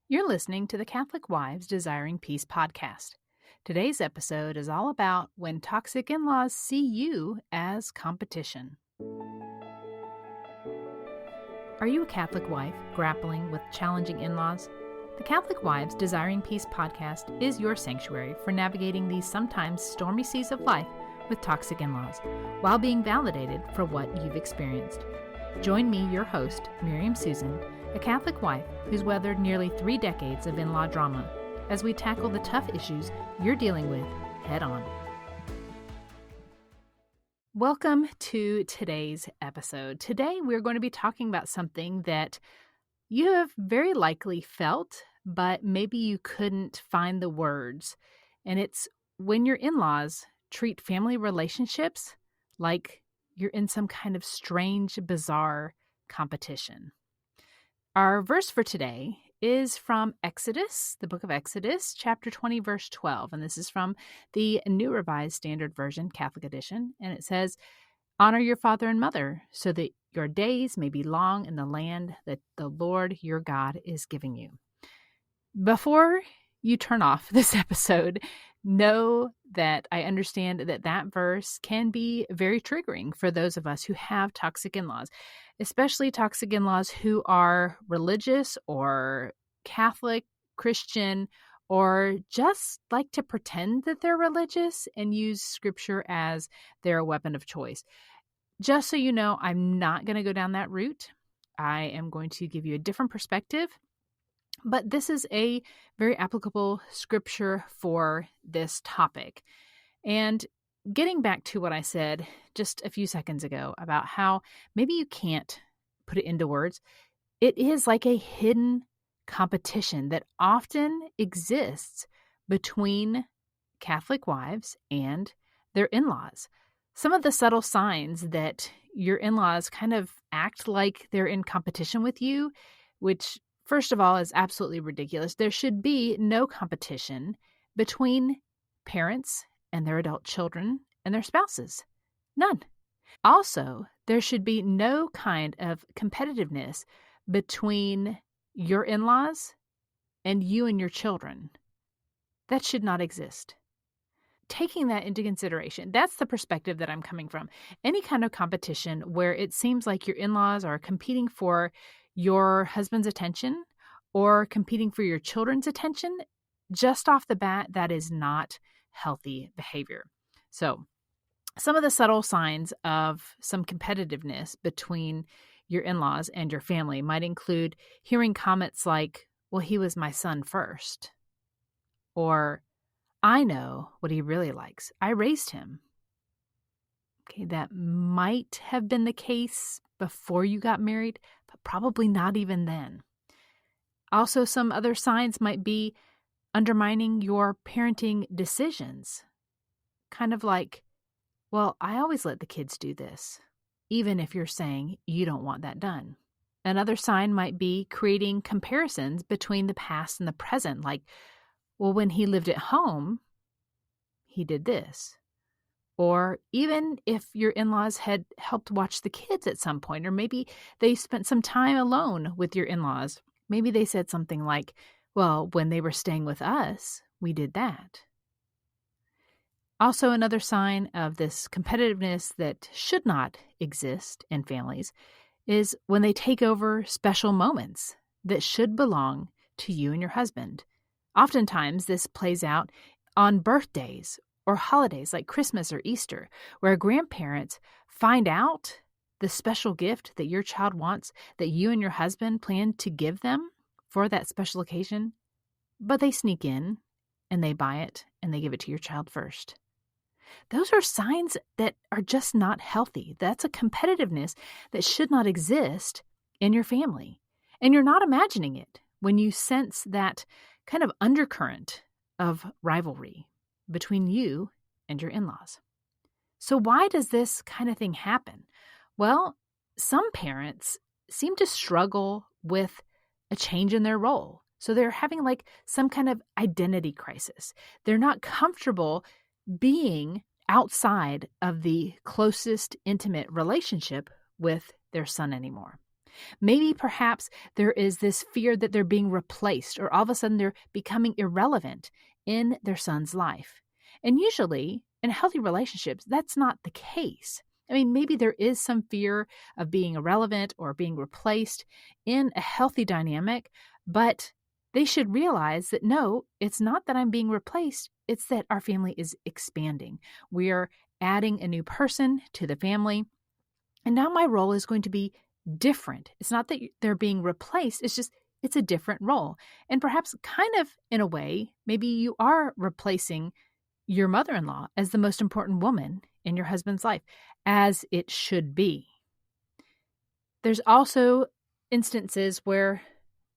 You're listening to the Catholic Wives Desiring Peace podcast. Today's episode is all about when toxic in-laws see you as competition. Are you a Catholic wife grappling with challenging in-laws? The Catholic Wives Desiring Peace podcast is your sanctuary for navigating these sometimes stormy seas of life with toxic in-laws, while being validated for what you've experienced. Join me, your host, Miriam Susan, a Catholic wife who's weathered nearly 3 decades of in-law drama, as we tackle the tough issues you're dealing with head on. Welcome to today's episode. Today we're going to be talking about something that you have very likely felt, but maybe you couldn't find the words. And it's when your in-laws treat family relationships like you're in some kind of strange, bizarre competition. Our verse for today is from Exodus, the book of Exodus, chapter 20, verse 12. And this is from the New Revised Standard Version, Catholic edition. And it says, "Honor your father and mother, so that your days may be long in the land that the Lord your God is giving you." Before you turn off this episode, know that I understand that that verse can be very triggering for those of us who have toxic in-laws, especially toxic in-laws who are religious or Catholic, Christian, or just like to pretend that they're religious and use scripture as their weapon of choice. Just so you know, I'm not going to go down that route. I am going to give you a different perspective. But this is a very applicable scripture for this topic. And getting back to what I said just a few seconds ago about how maybe you can't put it into words, it is like a hidden competition that often exists between Catholic wives and their in-laws. Some of the subtle signs that your in-laws kind of act like they're in competition with you, which first of all is absolutely ridiculous. There should be no competition between parents and their adult children and their spouses. None. Also, there should be no kind of competitiveness between your in-laws and you and your children. That should not exist. Taking that into consideration, that's the perspective that I'm coming from. Any kind of competition where it seems like your in-laws are competing for your husband's attention or competing for your children's attention, just off the bat, that is not healthy behavior. So some of the subtle signs of some competitiveness between your in-laws and your family might include hearing comments like, "Well, he was my son first," or "I know what he really likes. I raised him." Okay, that might have been the case before you got married, but probably not even then. Also, some other signs might be undermining your parenting decisions. Kind of like, "Well, I always let the kids do this," even if you're saying you don't want that done. Another sign might be creating comparisons between the past and the present, like, "Well, when he lived at home, he did this." Or even if your in-laws had helped watch the kids at some point, or maybe they spent some time alone with your in-laws. Maybe they said something like, "Well, when they were staying with us, we did that." Also, another sign of this competitiveness that should not exist in families is when they take over special moments that should belong to you and your husband. Oftentimes, this plays out on birthdays or holidays like Christmas or Easter, where grandparents find out the special gift that your child wants that you and your husband plan to give them for that special occasion, but they sneak in and they buy it and they give it to your child first. Those are signs that are just not healthy. That's a competitiveness that should not exist in your family. And you're not imagining it when you sense that kind of undercurrent of rivalry between you and your in-laws. So why does this kind of thing happen? Well, some parents seem to struggle with a change in their role. So they're having like some kind of identity crisis. They're not comfortable being outside of the closest intimate relationship with their son anymore. Maybe perhaps there is this fear that they're being replaced, or all of a sudden they're becoming irrelevant in their son's life. And usually in healthy relationships, that's not the case. I mean, maybe there is some fear of being irrelevant or being replaced in a healthy dynamic, but they should realize that no, it's not that I'm being replaced. It's that our family is expanding. We are adding a new person to the family. And now my role is going to be different. It's not that they're being replaced. It's just, it's a different role. And perhaps kind of in a way, maybe you are replacing your mother-in-law as the most important woman in your husband's life, as it should be. There's also instances where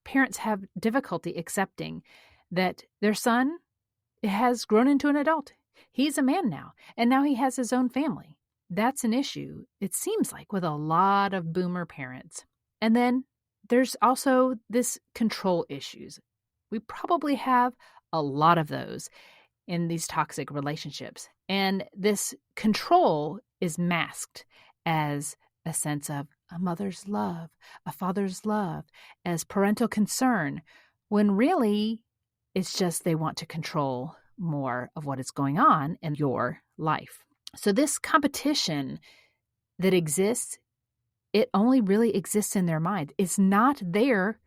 parents have difficulty accepting that their son has grown into an adult. He's a man now, and now he has his own family. That's an issue, it seems like, with a lot of boomer parents. And then there's also this control issues. We probably have a lot of those in these toxic relationships. And this control is masked as a sense of a mother's love, a father's love, as parental concern, when really it's just they want to control more of what is going on in your life. So this competition that exists, it only really exists in their mind. It's not there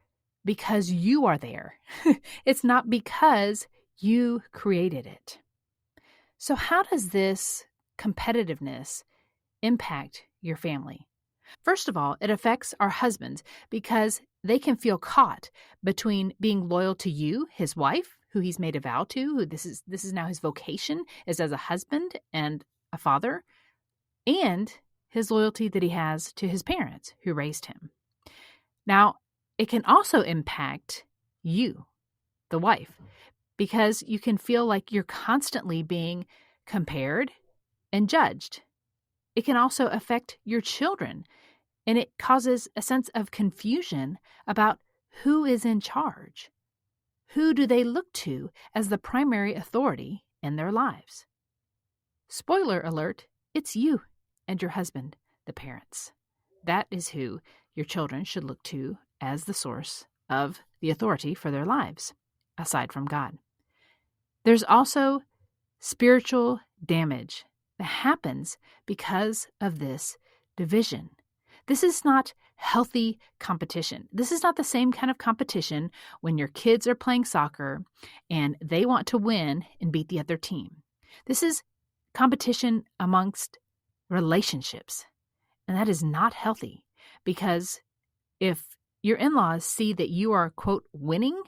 because you are there. It's not because you created it. So how does this competitiveness impact your family? First of all, it affects our husbands because they can feel caught between being loyal to you, his wife, who he's made a vow to, who this is now his vocation, is as a husband and a father, and his loyalty that he has to his parents who raised him. Now, it can also impact you, the wife, because you can feel like you're constantly being compared and judged. It can also affect your children, and it causes a sense of confusion about who is in charge. Who do they look to as the primary authority in their lives? Spoiler alert, it's you and your husband, the parents. That is who your children should look to as the source of the authority for their lives, aside from God. There's also spiritual damage that happens because of this division. This is not healthy competition. This is not the same kind of competition when your kids are playing soccer and they want to win and beat the other team. This is competition amongst relationships, and that is not healthy, because if your in-laws see that you are, quote, winning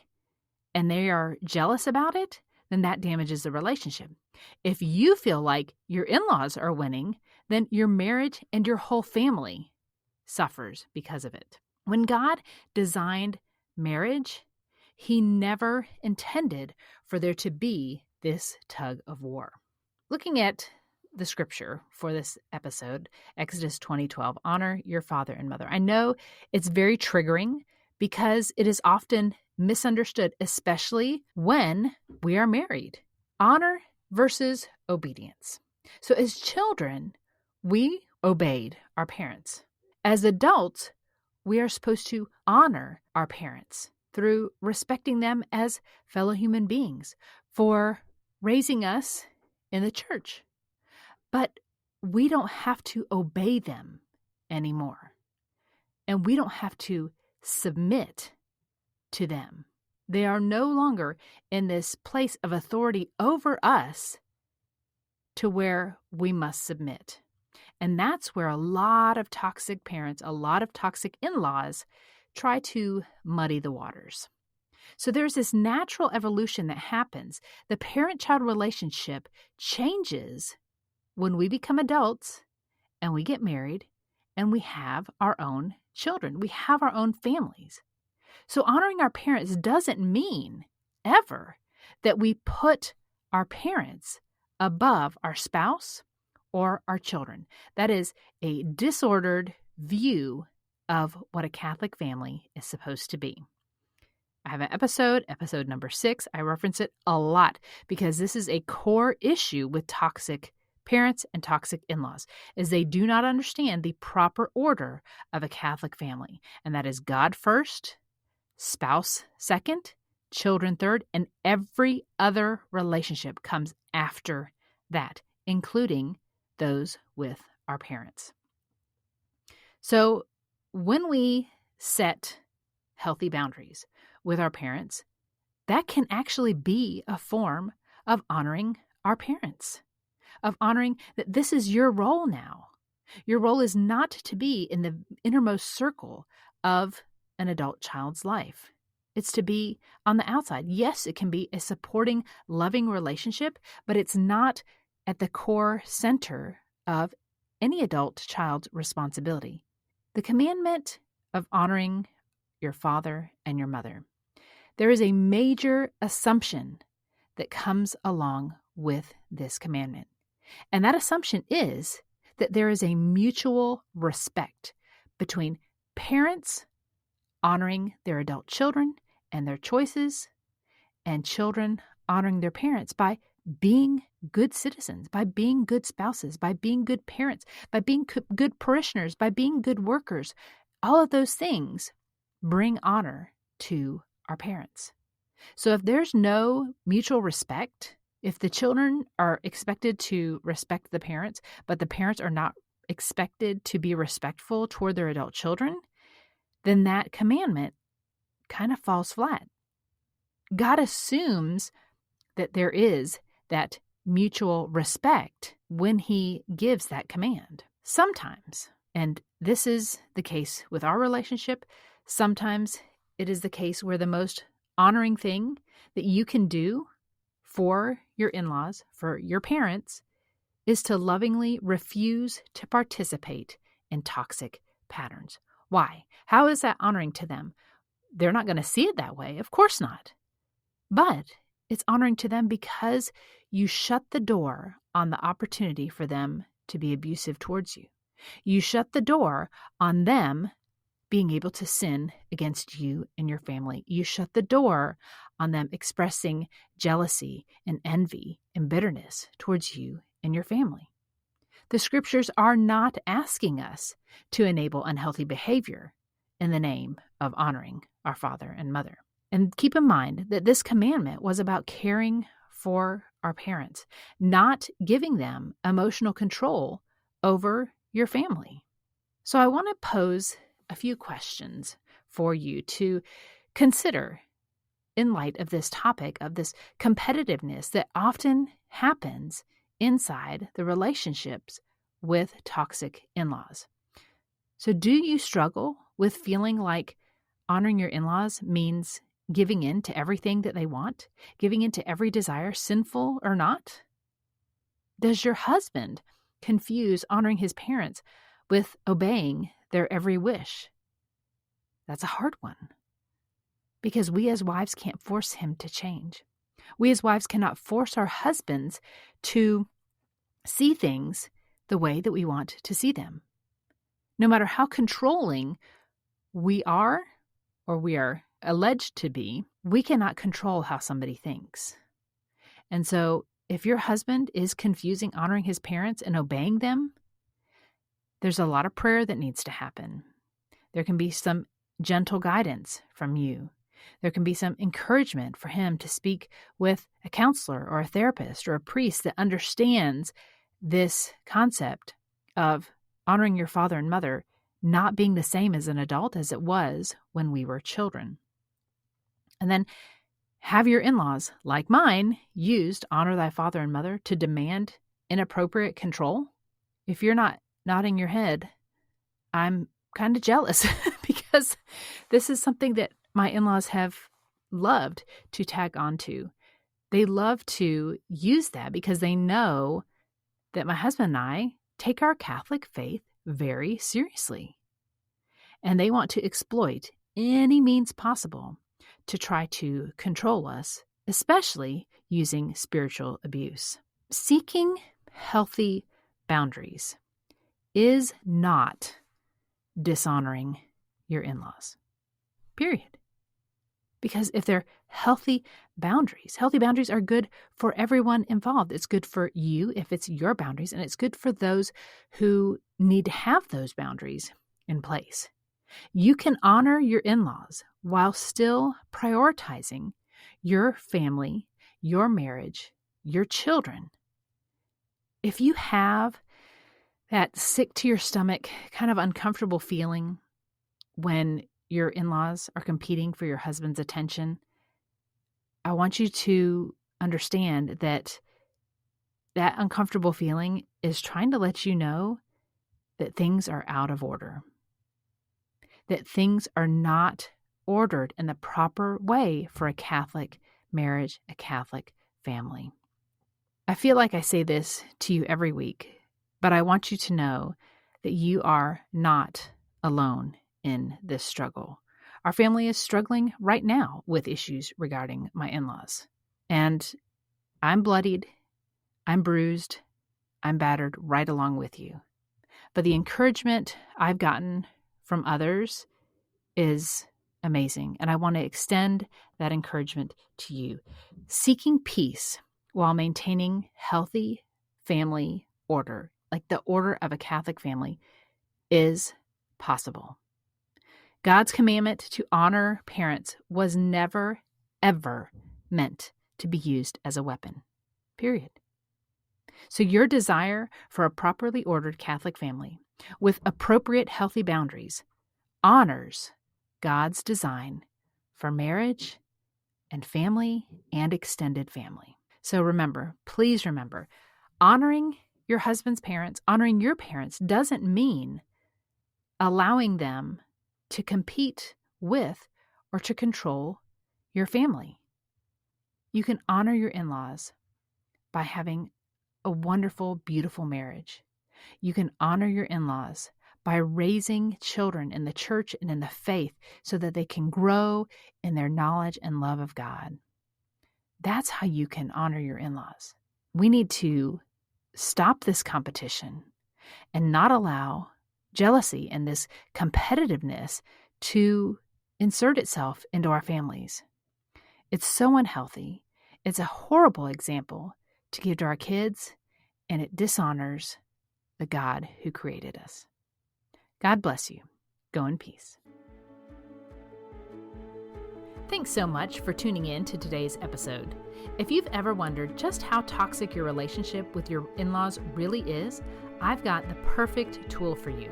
and they are jealous about it, then that damages the relationship. If you feel like your in-laws are winning, then your marriage and your whole family suffers because of it. When God designed marriage, He never intended for there to be this tug of war. Looking at the scripture for this episode, Exodus 20:12, honor your father and mother. I know it's very triggering because it is often misunderstood, especially when we are married. Honor versus obedience. So as children, we obeyed our parents. As adults, we are supposed to honor our parents through respecting them as fellow human beings for raising us in the church. But we don't have to obey them anymore. And we don't have to submit to them. They are no longer in this place of authority over us to where we must submit. And that's where a lot of toxic parents, a lot of toxic in-laws try to muddy the waters. So there's this natural evolution that happens. The parent-child relationship changes when we become adults and we get married and we have our own children. We have our own families. So honoring our parents doesn't mean ever that we put our parents above our spouse or our children. That is a disordered view of what a Catholic family is supposed to be. I have an episode number 6. I reference it a lot because this is a core issue with toxic parents and toxic in-laws, as they do not understand the proper order of a Catholic family, and that is God first, spouse second, children third, and every other relationship comes after that, including those with our parents. So when we set healthy boundaries with our parents, that can actually be a form of honoring our parents, of honoring that this is your role now. Your role is not to be in the innermost circle of an adult child's life. It's to be on the outside. Yes, it can be a supporting, loving relationship, but it's not at the core center of any adult child's responsibility. The commandment of honoring your father and your mother. There is a major assumption that comes along with this commandment. And that assumption is that there is a mutual respect between parents honoring their adult children and their choices, and children honoring their parents by being good citizens, by being good spouses, by being good parents, by being good parishioners, by being good workers. All of those things bring honor to our parents. So if there's no mutual respect, if the children are expected to respect the parents, but the parents are not expected to be respectful toward their adult children, then that commandment kind of falls flat. God assumes that there is that mutual respect when he gives that command. Sometimes, and this is the case with our relationship, sometimes it is the case where the most honoring thing that you can do for your in-laws, for your parents, is to lovingly refuse to participate in toxic patterns. Why? How is that honoring to them? They're not going to see it that way. Of course not. But it's honoring to them because you shut the door on the opportunity for them to be abusive towards you. You shut the door on them being able to sin against you and your family. You shut the door on them expressing jealousy and envy and bitterness towards you and your family. The scriptures are not asking us to enable unhealthy behavior in the name of honoring our father and mother. And keep in mind that this commandment was about caring for our parents, not giving them emotional control over your family. So I want to pose a few questions for you to consider in light of this topic of this competitiveness that often happens inside the relationships with toxic in-laws. So do you struggle with feeling like honoring your in-laws means giving in to everything that they want, giving in to every desire, sinful or not? Does your husband confuse honoring his parents with obeying their every wish? That's a hard one, because we as wives can't force him to change. We as wives cannot force our husbands to see things the way that we want to see them. No matter how controlling we are, or we are alleged to be, we cannot control how somebody thinks. And so if your husband is confusing honoring his parents and obeying them, there's a lot of prayer that needs to happen. There can be some gentle guidance from you. There can be some encouragement for him to speak with a counselor or a therapist or a priest that understands this concept of honoring your father and mother not being the same as an adult as it was when we were children. And then have your in-laws, like mine, used honor thy father and mother to demand inappropriate control? If you're not nodding your head, I'm kind of jealous because this is something that my in-laws have loved to tag onto. They love to use that because they know that my husband and I take our Catholic faith very seriously. And they want to exploit any means possible to try to control us, especially using spiritual abuse. Seeking healthy boundaries is not dishonoring your in-laws. Period. Because if they're healthy boundaries are good for everyone involved. It's good for you if it's your boundaries, and it's good for those who need to have those boundaries in place. You can honor your in-laws while still prioritizing your family, your marriage, your children. If you have that sick to your stomach, kind of uncomfortable feeling when your in-laws are competing for your husband's attention, I want you to understand that that uncomfortable feeling is trying to let you know that things are out of order, that things are not ordered in the proper way for a Catholic marriage, a Catholic family. I feel like I say this to you every week, but I want you to know that you are not alone in this struggle. Our family is struggling right now with issues regarding my in-laws. And I'm bloodied, I'm bruised, I'm battered right along with you. But the encouragement I've gotten from others is amazing. And I want to extend that encouragement to you. Seeking peace while maintaining healthy family order, like the order of a Catholic family, is possible. God's commandment to honor parents was never, ever meant to be used as a weapon, period. So your desire for a properly ordered Catholic family with appropriate healthy boundaries honors God's design for marriage and family and extended family. So remember, please remember, honoring your husband's parents, honoring your parents doesn't mean allowing them to compete with or to control your family. You can honor your in-laws by having a wonderful, beautiful marriage. You can honor your in-laws by raising children in the church and in the faith so that they can grow in their knowledge and love of God. That's how you can honor your in-laws. We need to stop this competition and not allow jealousy and this competitiveness to insert itself into our families. It's so unhealthy. It's a horrible example to give to our kids, and it dishonors the God who created us. God bless you. Go in peace. Thanks so much for tuning in to today's episode. If you've ever wondered just how toxic your relationship with your in-laws really is, I've got the perfect tool for you.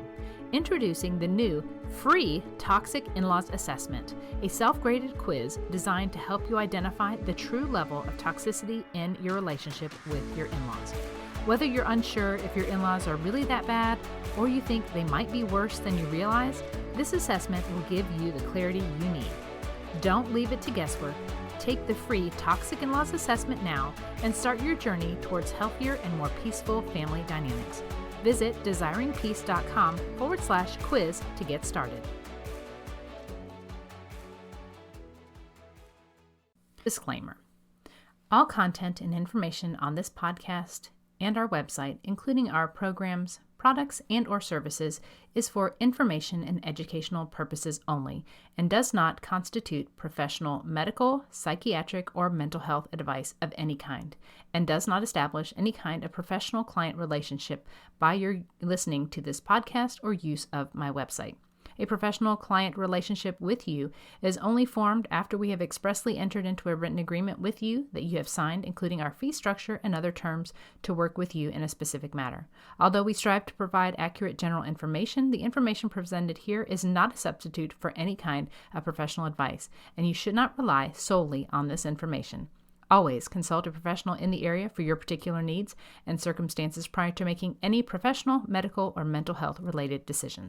Introducing the new free Toxic In-Laws Assessment, a self-graded quiz designed to help you identify the true level of toxicity in your relationship with your in-laws. Whether you're unsure if your in-laws are really that bad or you think they might be worse than you realize, this assessment will give you the clarity you need. Don't leave it to guesswork. Take the free Toxic In-Laws Assessment now and start your journey towards healthier and more peaceful family dynamics. Visit desiringpeace.com/quiz to get started. Disclaimer. All content and information on this podcast and our website, including our programs, products, and/or services, is for information and educational purposes only and does not constitute professional medical, psychiatric, or mental health advice of any kind, and does not establish any kind of professional client relationship by your listening to this podcast or use of my website. A professional client relationship with you is only formed after we have expressly entered into a written agreement with you that you have signed, including our fee structure and other terms to work with you in a specific matter. Although we strive to provide accurate general information, the information presented here is not a substitute for any kind of professional advice, and you should not rely solely on this information. Always consult a professional in the area for your particular needs and circumstances prior to making any professional, medical, or mental health related decisions.